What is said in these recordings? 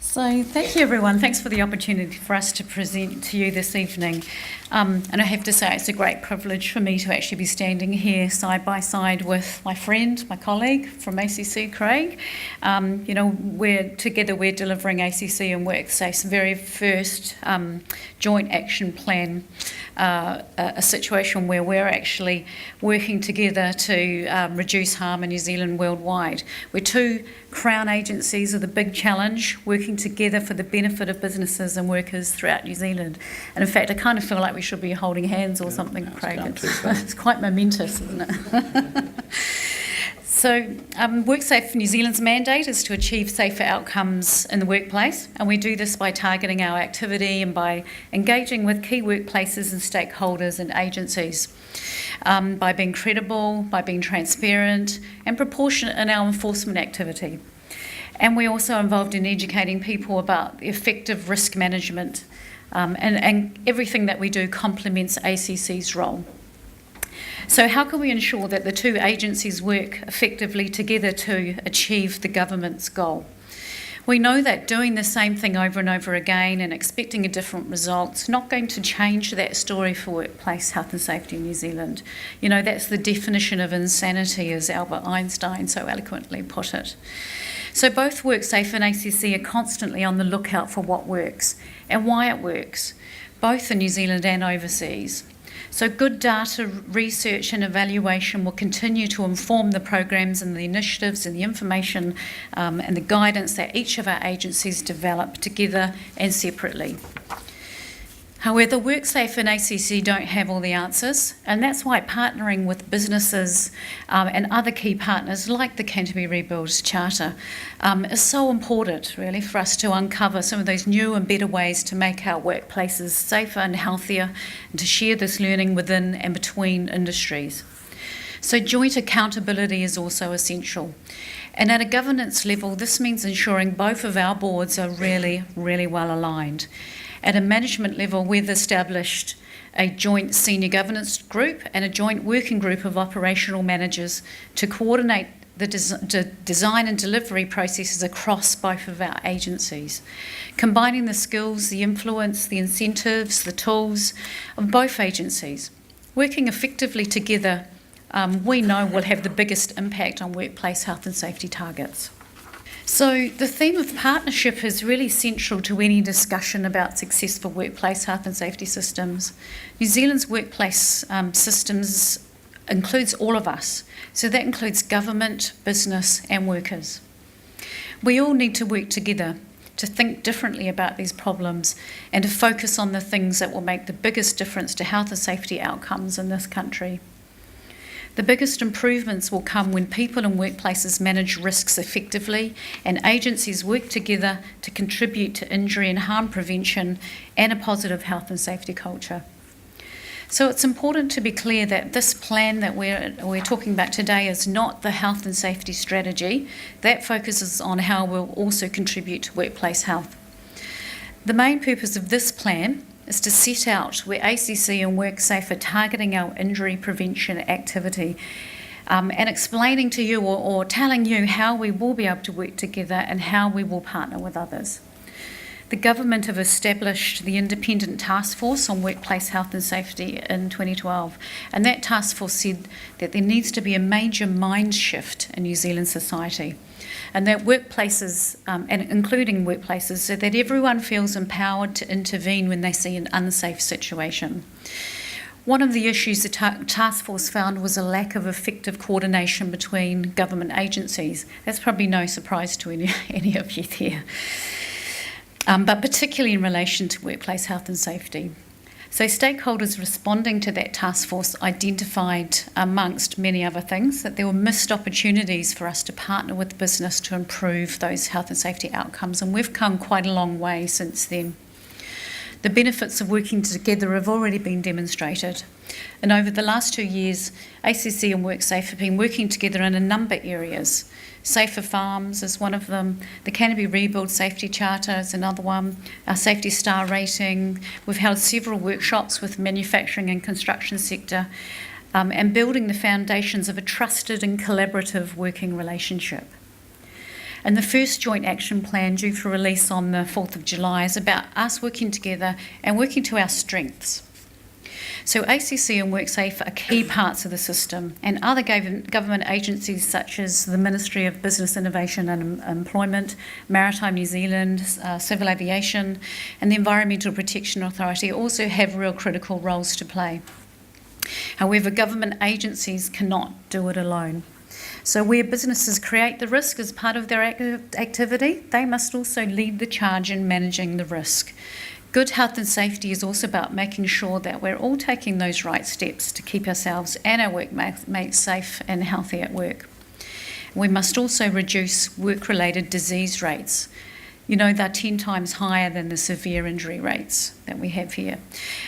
So thank you everyone, thanks for the opportunity for us to present to you this evening. And I have to say it's a great privilege for me to actually be standing here side by side with my friend, my colleague from ACC, Craig. We're delivering ACC and Worksafe's very first joint action plan, a situation where we're actually working together to reduce harm in New Zealand worldwide. We're two Crown agencies with a big challenge, working together for the benefit of businesses and workers throughout New Zealand. And in fact, I kind of feel like we should be holding hands or something, Craig. It's quite momentous, isn't it? So Worksafe New Zealand's mandate is to achieve safer outcomes in the workplace, and we do this by targeting our activity and by engaging with key workplaces and stakeholders and agencies, by being credible, by being transparent and proportionate in our enforcement activity. And we're also involved in educating people about effective risk management, and everything that we do complements ACC's role. So how can we ensure that the two agencies work effectively together to achieve the government's goal? We know that doing the same thing over and over again and expecting a different result is not going to change that story for workplace health and safety in New Zealand. You know, that's the definition of insanity, as Albert Einstein so eloquently put it. So both Worksafe and ACC are constantly on the lookout for what works and why it works, both in New Zealand and overseas. So good data research and evaluation will continue to inform the programs and the initiatives and the information and the guidance that each of our agencies develop together and separately. However, Worksafe and ACC don't have all the answers, and that's why partnering with businesses and other key partners like the Canterbury Rebuild Charter is so important, really, for us to uncover some of those new and better ways to make our workplaces safer and healthier, and to share this learning within and between industries. So joint accountability is also essential. And at a governance level, this means ensuring both of our boards are really, really well aligned. At a management level, we've established a joint senior governance group and a joint working group of operational managers to coordinate the design and delivery processes across both of our agencies, combining the skills, the influence, the incentives, the tools of both agencies. Working effectively together, we know will have the biggest impact on workplace health and safety targets. So the theme of partnership is really central to any discussion about successful workplace health and safety systems. New Zealand's workplace systems includes all of us, so that includes government, business and workers. We all need to work together to think differently about these problems and to focus on the things that will make the biggest difference to health and safety outcomes in this country. The biggest improvements will come when people and workplaces manage risks effectively and agencies work together to contribute to injury and harm prevention and a positive health and safety culture. So it's important to be clear that this plan that we're talking about today is not the health and safety strategy. That focuses on how we'll also contribute to workplace health. The main purpose of this plan is to set out where ACC and Worksafe are targeting our injury prevention activity and explaining to you or telling you how we will be able to work together and how we will partner with others. The government have established the Independent Task Force on Workplace Health and Safety in 2012, and that task force said that there needs to be a major mind shift in New Zealand society, and that workplaces, and including workplaces, so that everyone feels empowered to intervene when they see an unsafe situation. One of the issues the task force found was a lack of effective coordination between government agencies. That's probably no surprise to any of you there. But particularly in relation to workplace health and safety. So stakeholders responding to that task force identified, amongst many other things, that there were missed opportunities for us to partner with business to improve those health and safety outcomes, and we've come quite a long way since then. The benefits of working together have already been demonstrated, and over the last 2 years, ACC and Worksafe have been working together in a number of areas. Safer Farms is one of them, the Canterbury Rebuild Safety Charter is another one, our Safety Star Rating. We've held several workshops with manufacturing and construction sector and building the foundations of a trusted and collaborative working relationship. And the first joint action plan due for release on the 4th of July is about us working together and working to our strengths. So ACC and Worksafe are key parts of the system, and other government agencies such as the Ministry of Business Innovation and Employment, Maritime New Zealand, Civil Aviation and the Environmental Protection Authority also have real critical roles to play. However, government agencies cannot do it alone. So where businesses create the risk as part of their activity, they must also lead the charge in managing the risk. Good health and safety is also about making sure that we're all taking those right steps to keep ourselves and our workmates safe and healthy at work. We must also reduce work-related disease rates. You know, they're 10 times higher than the severe injury rates that we have here.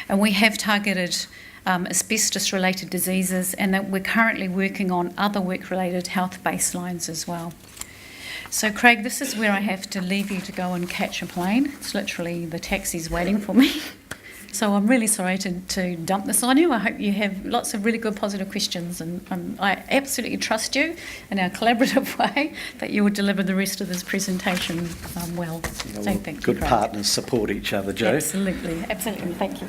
And we have targeted asbestos-related diseases, and that we're currently working on other work-related health baselines as well. So Craig, this is where I have to leave you to go and catch a plane. It's literally the taxi's waiting for me. So I'm really sorry to dump this on you. I hope you have lots of really good positive questions, and I absolutely trust you in our collaborative way that you will deliver the rest of this presentation well. So thank you, good Craig. Partners support each other, Jo. Absolutely, absolutely. Thank you.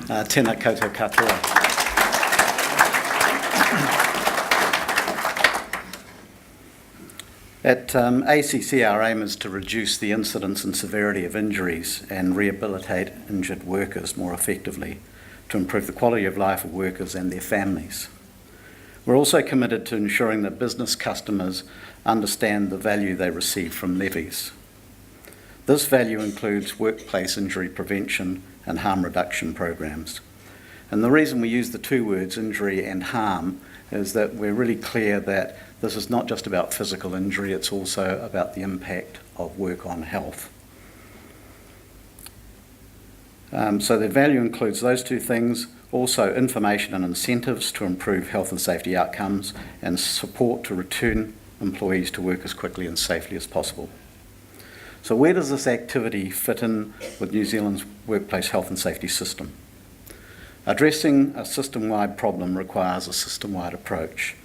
Tēnā koutou katoa. At ACC, our aim is to reduce the incidence and severity of injuries and rehabilitate injured workers more effectively to improve the quality of life of workers and their families. We're also committed to ensuring that business customers understand the value they receive from levies. This value includes workplace injury prevention and harm reduction programs. And the reason we use the two words injury and harm is that we're really clear that this is not just about physical injury, it's also about the impact of work on health. So the value includes those two things, also information and incentives to improve health and safety outcomes, and support to return employees to work as quickly and safely as possible. So where does this activity fit in with New Zealand's workplace health and safety system? Addressing a system-wide problem requires a system-wide approach.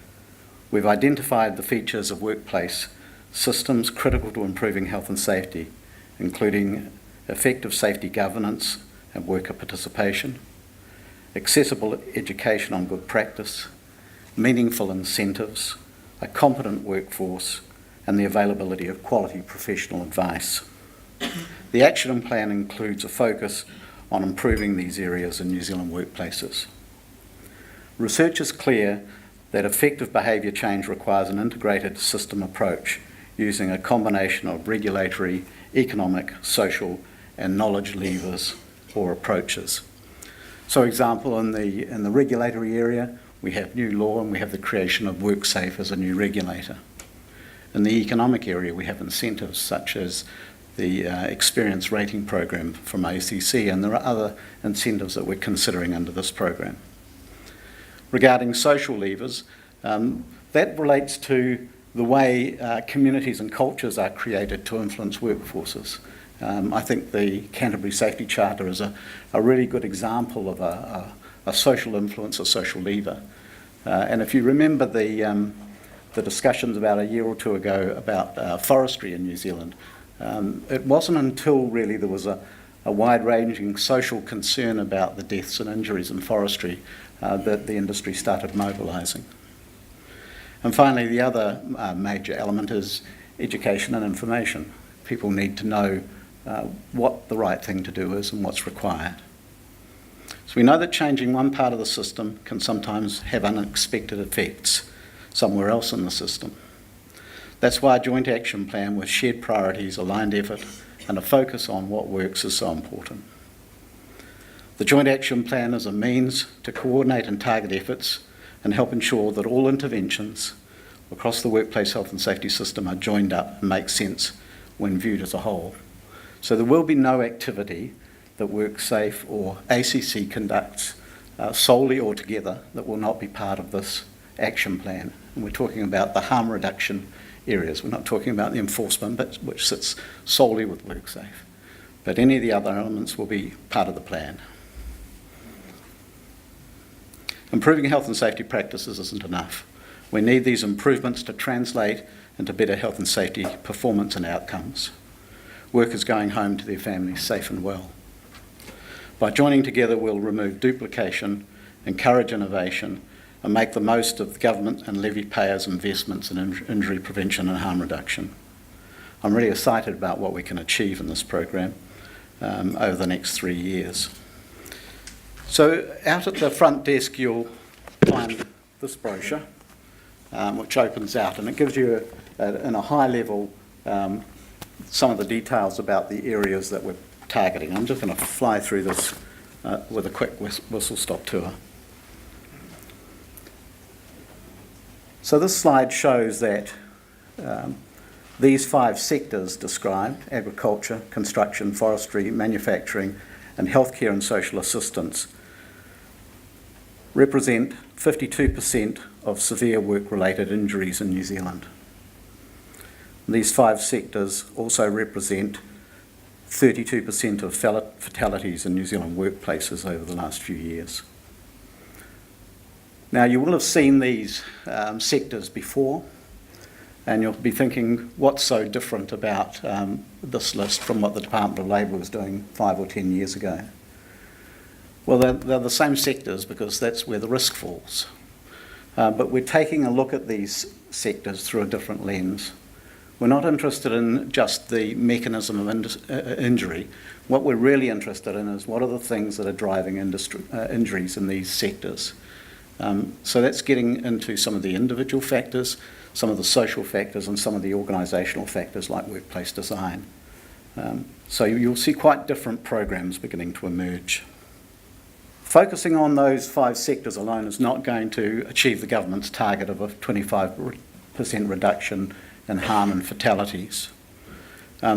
We've identified the features of workplace systems critical to improving health and safety, including effective safety governance and worker participation, accessible education on good practice, meaningful incentives, a competent workforce, and the availability of quality professional advice. The action plan includes a focus on improving these areas in New Zealand workplaces. Research is clear that effective behaviour change requires an integrated system approach using a combination of regulatory, economic, social and knowledge levers or approaches. So, example, in the regulatory area, we have new law and we have the creation of Worksafe as a new regulator. In the economic area, we have incentives such as the experience rating program from ACC, and there are other incentives that we're considering under this program. Regarding social levers, that relates to the way communities and cultures are created to influence workforces. I think the Canterbury Safety Charter is a really good example of a social influence, a social lever. And if you remember the discussions about a year or two ago about forestry in New Zealand, it wasn't until really there was a wide-ranging social concern about the deaths and injuries in forestry that the industry started mobilising. And finally, the other major element is education and information. People need to know what the right thing to do is and what's required. So we know that changing one part of the system can sometimes have unexpected effects somewhere else in the system. That's why a joint action plan with shared priorities, aligned effort and a focus on what works is so important. The joint action plan is a means to coordinate and target efforts and help ensure that all interventions across the workplace health and safety system are joined up and make sense when viewed as a whole. So there will be no activity that Worksafe or ACC conducts solely or together that will not be part of this action plan. And we're talking about the harm reduction areas. We're not talking about the enforcement, but which sits solely with Worksafe. But any of the other elements will be part of the plan. Improving health and safety practices isn't enough. We need these improvements to translate and to better health and safety performance and outcomes. Workers going home to their families safe and well. By joining together, we'll remove duplication, encourage innovation, and make the most of the government and levy payers' investments in injury prevention and harm reduction. I'm really excited about what we can achieve in this program over the next 3 years. So out at the front desk you'll find this brochure, which opens out, and it gives you, in a high level, some of the details about the areas that we're targeting. I'm just going to fly through this with a quick whistle-stop tour. So this slide shows that these 5 sectors described, agriculture, construction, forestry, manufacturing, and healthcare and social assistance, represent 52% of severe work-related injuries in New Zealand. These 5 sectors also represent 32% of fatalities in New Zealand workplaces over the last few years. Now, you will have seen these sectors before, and you'll be thinking, what's so different about this list from what the Department of Labour was doing 5 or 10 years ago? Well, they're the same sectors because that's where the risk falls. But we're taking a look at these sectors through a different lens. We're not interested in just the mechanism of injury. What we're really interested in is what are the things that are driving injuries in these sectors. So that's getting into some of the individual factors, some of the social factors, and some of the organisational factors like workplace design. So you'll see quite different programs beginning to emerge. Focusing on those 5 sectors alone is not going to achieve the government's target of a 25% reduction in harm and fatalities.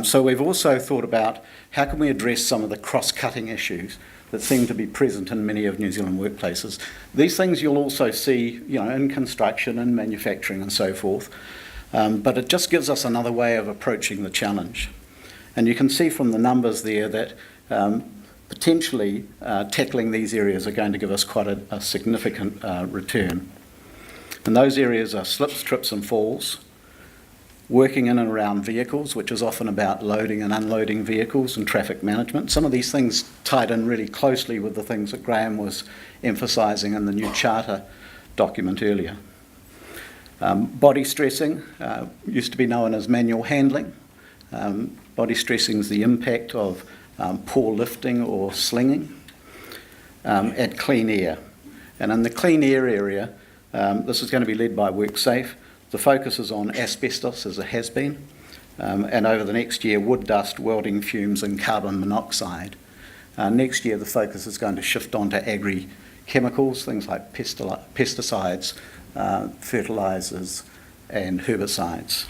So we've also thought about how can we address some of the cross-cutting issues that seem to be present in many of New Zealand workplaces. These things you'll also see, in construction and manufacturing and so forth, but it just gives us another way of approaching the challenge. And you can see from the numbers there that potentially tackling these areas are going to give us quite a significant return. And those areas are slips, trips and falls, working in and around vehicles, which is often about loading and unloading vehicles and traffic management. Some of these things tied in really closely with the things that Graham was emphasising in the new charter document earlier. Body stressing used to be known as manual handling. Body stressing is the impact of poor lifting or slinging. And clean air. And in the clean air area, this is going to be led by Worksafe. The focus is on asbestos, as it has been, and over the next year, wood dust, welding fumes and carbon monoxide. Next year, the focus is going to shift on to agri-chemicals, things like pesticides, fertilisers and herbicides.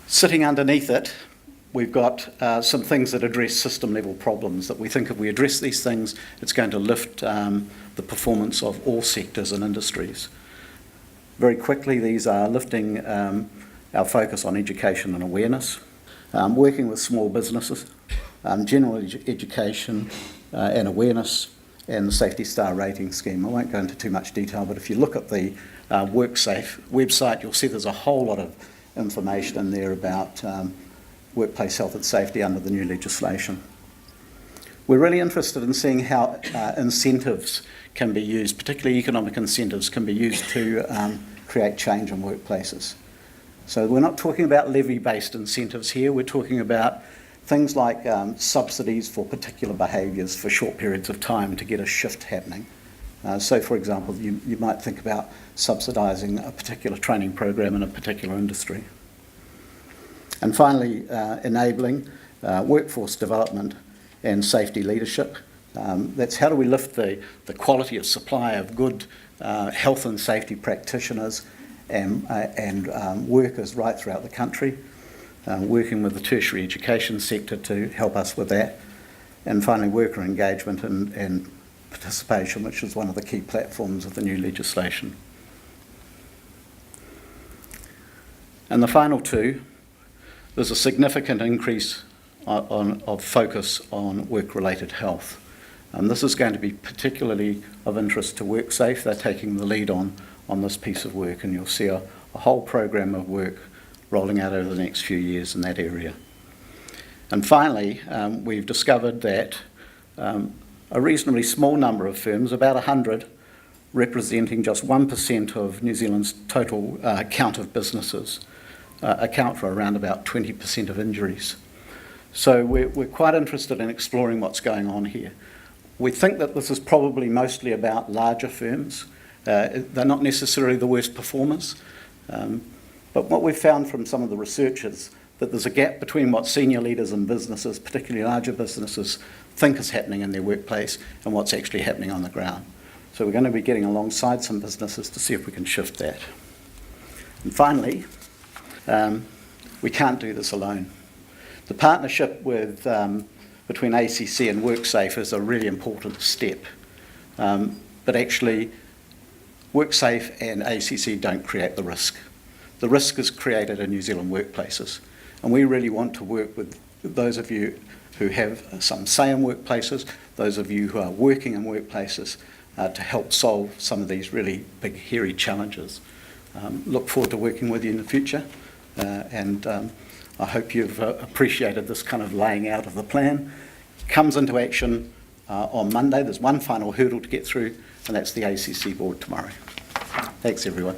Sitting underneath it, we've got some things that address system-level problems that we think if we address these things, it's going to lift the performance of all sectors and industries. Very quickly, these are lifting our focus on education and awareness, working with small businesses, general education and awareness, and the Safety Star rating scheme. I won't go into too much detail, but if you look at the Worksafe website, you'll see there's a whole lot of information in there about workplace health and safety under the new legislation. We're really interested in seeing how incentives can be used, particularly economic incentives can be used to create change in workplaces. So we're not talking about levy-based incentives here, we're talking about things like subsidies for particular behaviours for short periods of time to get a shift happening. So for example, you might think about subsidising a particular training program in a particular industry. And finally, enabling workforce development and safety leadership. That's how do we lift the quality of supply of good health and safety practitioners and workers right throughout the country, working with the tertiary education sector to help us with that. And finally, worker engagement and participation, which is one of the key platforms of the new legislation. And the final two, there's a significant increase of focus on work-related health. This is going to be particularly of interest to Worksafe. They're taking the lead on this piece of work, and you'll see a a whole program of work rolling out over the next few years in that area. And finally, we've discovered that a reasonably small number of firms, about 100, representing just 1% of New Zealand's total count of businesses, account for around about 20% of injuries. So we're quite interested in exploring what's going on here. We think that this is probably mostly about larger firms. They're not necessarily the worst performers, but what we've found from some of the research is that there's a gap between what senior leaders in businesses, particularly larger businesses, think is happening in their workplace and what's actually happening on the ground. So we're going to be getting alongside some businesses to see if we can shift that. And finally, we can't do this alone. The partnership with, between ACC and Worksafe is a really important step. But actually, Worksafe and ACC don't create the risk. The risk is created in New Zealand workplaces. And we really want to work with those of you who have some say in workplaces, those of you who are working in workplaces, to help solve some of these really big, hairy challenges. Look forward to working with you in the future, and I hope you've appreciated this kind of laying out of the plan. Comes into action on Monday. There's one final hurdle to get through, and that's the ACC board tomorrow. Thanks, everyone.